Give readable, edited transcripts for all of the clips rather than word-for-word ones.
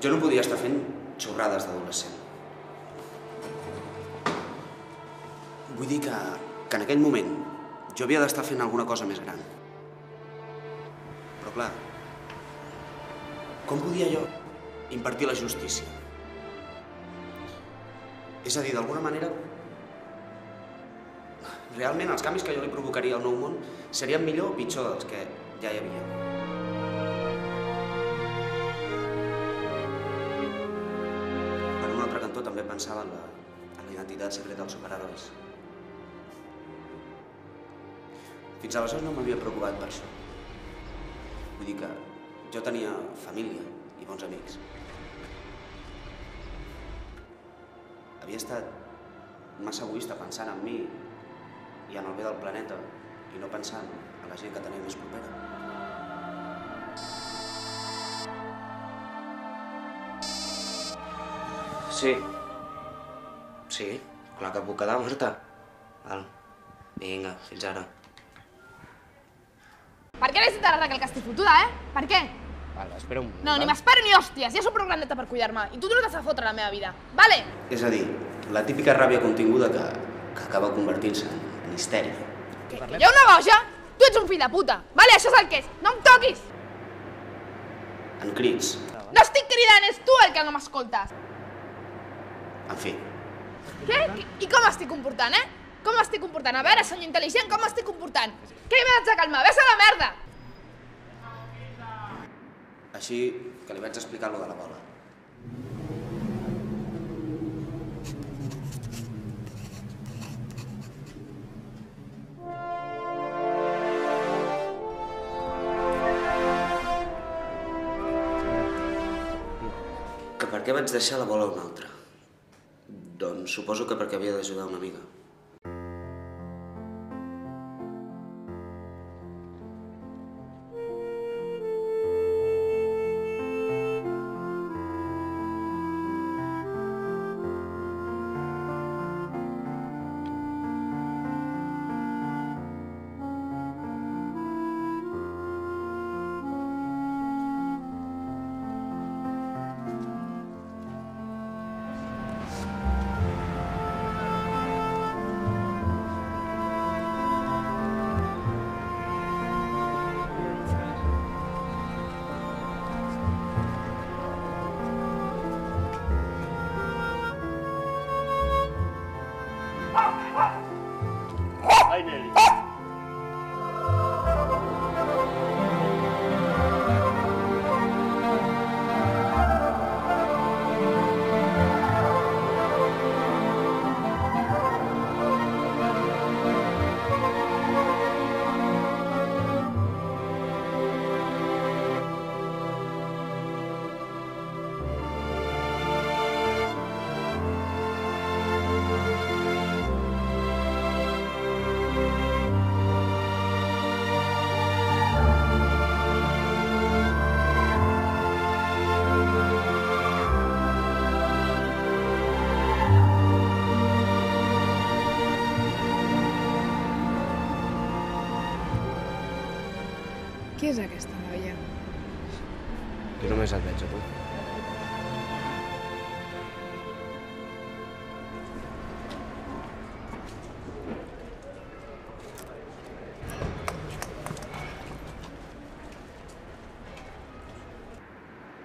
Jo no podia estar fent xorrades d'adolescent. Vull dir que en aquell moment jo havia d'estar fent alguna cosa més gran. Però clar, com podia jo impartir la justícia? És a dir, d'alguna manera, realment els canvis que jo li provocaria al nou món serien millor o pitjor dels que ja hi havia. Per un altre cantó també pensava en la identitat secreta dels superherois. Fins aleshores no m'havia preocupat per això. Vull dir que jo tenia família i bons amics. Havia estat massa egoista pensant en mi i en el bé del planeta i no pensant en la gent que tenia més propera. Sí. Sí, clar que puc quedar, Marta. Val. Vinga, fins ara. Per què necessites arreglar que estic fotuda, Per què? Vale, espera un moment. No, ni m'espero ni hòsties, ja sóc prou grandeta per cuidar-me i tu no t'has de fotre la meva vida, vale? És a dir, la típica ràbia continguda que acaba convertint-se en histèria. Que hi ha una boja? Tu ets un fill de puta, vale? Això és el que és, no em toquis! En crits. No estic cridant, és tu el que no m'escoltes. En fi. Què? I com m'estic comportant, Com m'estic comportant? A veure, senyor intel·ligent, com m'estic comportant? Què m'haig de calmar? Ves a la merda! Així que li vaig explicar lo de la bola. Que per què vaig deixar la bola a un altre? Doncs suposo que perquè havia d'ajudar una amiga. Ai, Nelly. Qui és aquesta noia? Jo només et veig a tu.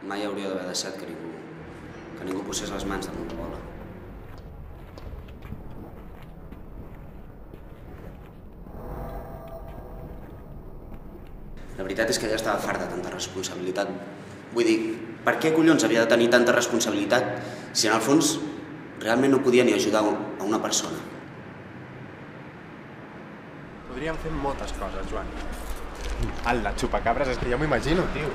Mai hauria d'haver deixat que ningú posés les mans damunt la bola. La veritat és que ja estava fart de tanta responsabilitat. Vull dir, per què collons havia de tenir tanta responsabilitat si en el fons realment no podia ni ajudar a una persona? Podríem fer moltes coses, Joan. La xupacabres, és que ja m'ho imagino, tio.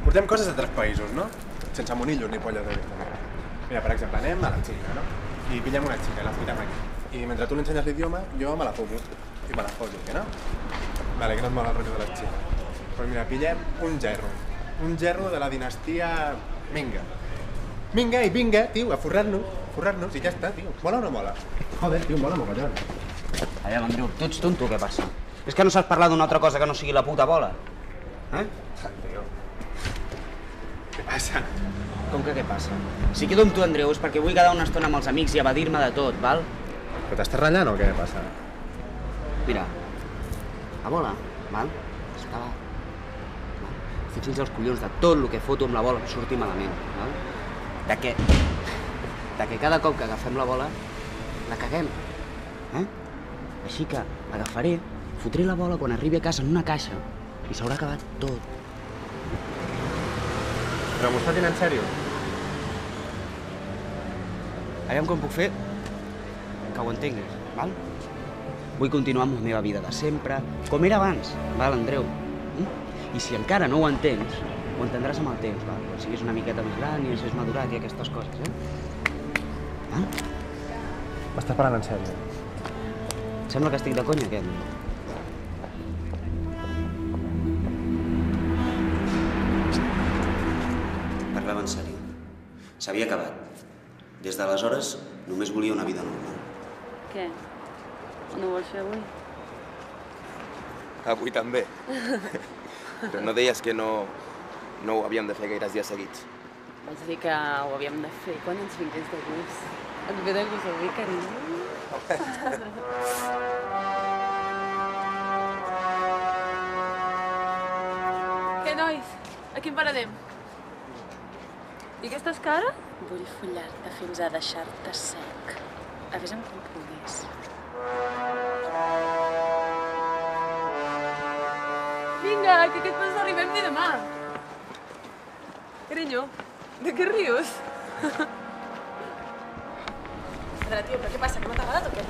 Portem coses d'altres països, no? Sense monillos ni polles d'aquesta manera. Mira, per exemple, anem a la Xina, no? I pillem una xica i la fotem aquí. I mentre tu li ensenyes l'idioma, jo me la fumo. I me la follo, que no? Vale, que no et mola el rotllo de la Xina. Però mira, pillem un gerro. Un gerro de la dinastia Minga. Minga i vinga, tio, a forrar-nos i ja està, tio. Mola o no mola? Joder, tio, mola mogollon. Aviam, Andreu, tu ets tonto, què passa? És que no saps parlar d'una altra cosa que no sigui la puta bola? Eh? Tio. Què passa? Com que què passa? Si quedo amb tu, Andreu, és perquè vull quedar una estona amb els amics i evadir-me de tot, val? Però t'estàs ratllant o què passa? Mira, la bola, val? Està va. Fixi's els collons de tot el que foto amb la bola surti malament, val? De que cada cop que agafem la bola, la caguem, eh? Així que l'agafaré, fotré la bola quan arribi a casa en una caixa i s'haurà acabat tot. Però m'ho estàs dient en sèrio? Aviam com puc fer que ho entenguis, val? Vull continuar amb la meva vida de sempre, com era abans, val, Andreu? I si encara no ho entens, ho entendràs amb el temps, val? Quan siguis una miqueta més gran i hagis madurat i aquestes coses, Val? M'estàs parlant en sèrio? Et sembla que estic de conya, què? Parlava en sèrio. S'havia acabat. Des d'aleshores, només volia una vida normal. Què? No ho vols fer avui? Avui també. Però no deies que no ho havíem de fer gaires dies seguits. Vaig dir que ho havíem de fer quan ens vingués de gust. Et ve de gust avui, carinyo? Què, nois? A quin paradem? I aquestes cara? Vull follar-te fins a deixar-te sec. A vés amb compromís. Vinga, que aquest pas arribem ni demà. Carinyo, de què rius? Adela, tio, però què passa? Que no t'ha agradat o què?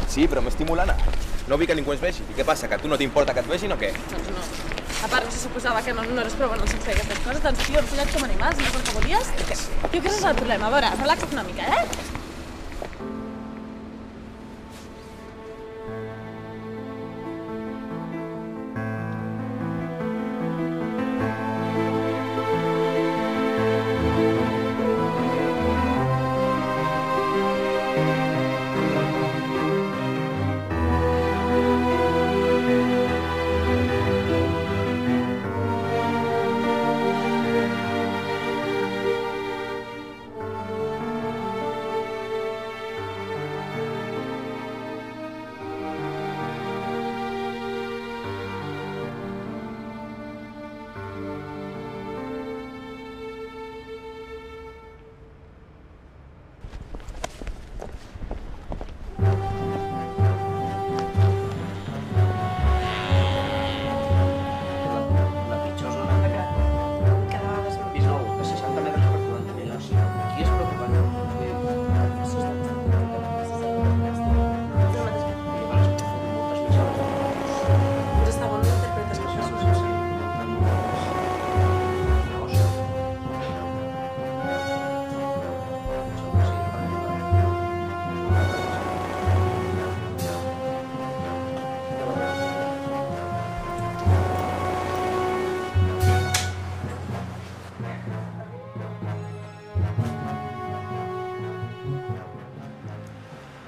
Sí, però m'estimo l'Anna. No vull que ningú ens vegi. I què passa, que a tu no t'importa que et vegin o què? Doncs no. A part, no se suposava que no eres prou en el sexe d'aquestes coses, doncs, tio, hem follat com animals, no és el que volies? Tio, què és el problema? A veure, relaxa't una mica, La pitjor zona de Grat. Cada vegada és pis nou, de 60 metres per 40 metres. Aquí és preocupant. Ens està bon l'interpretes això.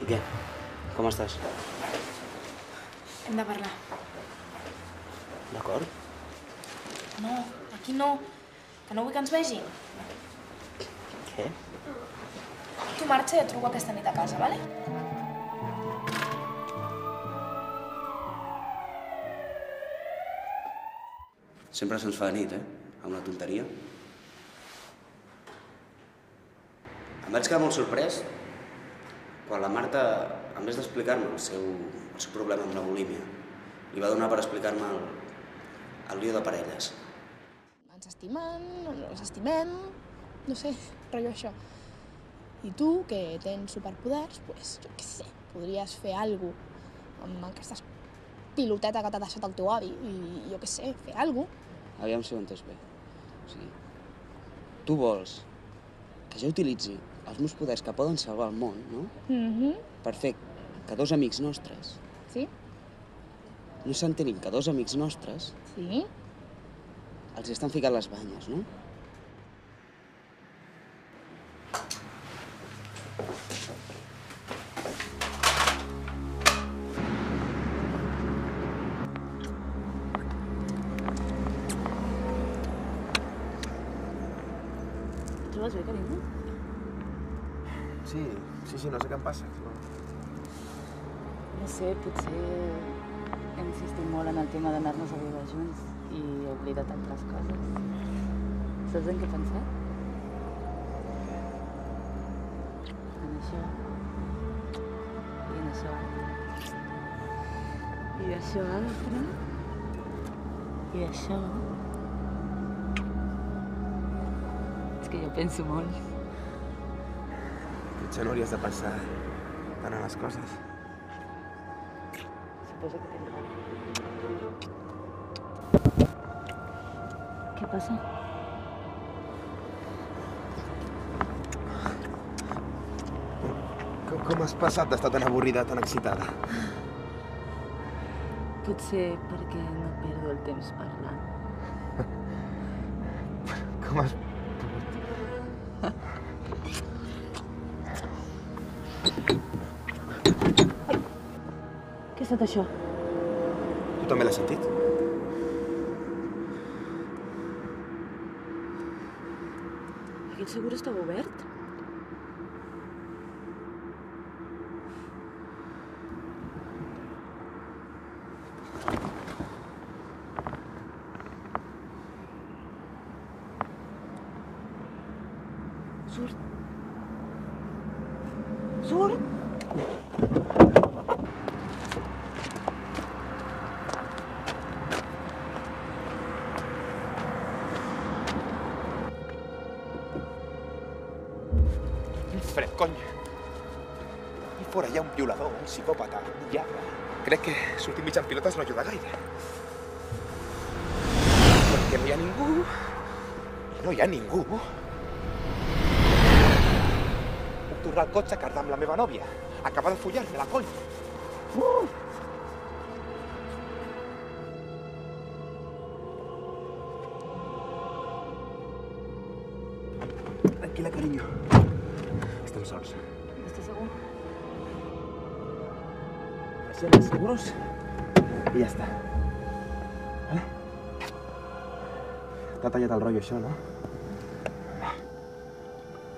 I què? Com estàs? Hem de parlar. D'acord? No, aquí no. Que no vull que ens vegin. Què? Tu marxa i et truco aquesta nit a casa, vale? Sempre se'ns fa de nit, Amb la tonteria. Em vaig quedar molt sorprès quan la Marta, en vez d'explicar-me el seu problema amb la bulímia, li va donar per explicar-me el lío de parelles. Ens estimen, no ens estimem, no sé, rotllo això. I tu, que tens superpoders, pues, jo què sé, podries fer alguna cosa amb aquesta piloteta que t'ha deixat el teu avi i jo què sé, fer alguna cosa. Aviam si ho he entès bé. O sigui, tu vols que jo utilitzi els meus poders que poden salvar el món, no? Per fer que dos amics nostres Sí? no s'entenin que dos amics nostres Sí? els hi estan ficant les banyes, no? trobes bé, carinyo? Sí, no sé què em passa. No sé, potser hem insistit molt en el tema d'anar-nos a viure junts i he oblidat altres coses. Saps en què he pensat? En això. I en això. I això altre. I això. És que jo penso molt. Potser no hauries de pensar tant en les coses. Suposo que tens raó. Què passa? Com has passat d'estar tan avorrida, tan excitada? Potser perquè no perdo el temps parlant. Com has... Què ha estat això? Tu també l'has sentit? Aquest segur estava obert? Surt! Surt! Fred, cony. I fora hi ha un violador, un psicòpata, un lladre. Crec que sortir mig en pilotes no ajuda gaire. Perquè no hi ha ningú. No hi ha ningú. Puc tornar al cotxe a quedar amb la meva nòvia. Acaba de follar-me-la, cony. Tranquil·la, carinyo. Estem sols. Estàs segur? Baixem seguros i ja està. Vale? T'ha tallat el rotllo, això, no?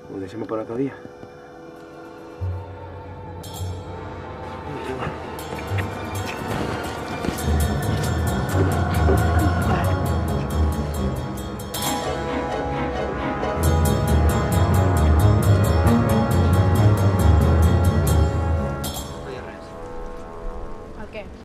Ho deixem per un altre dia. Vinga.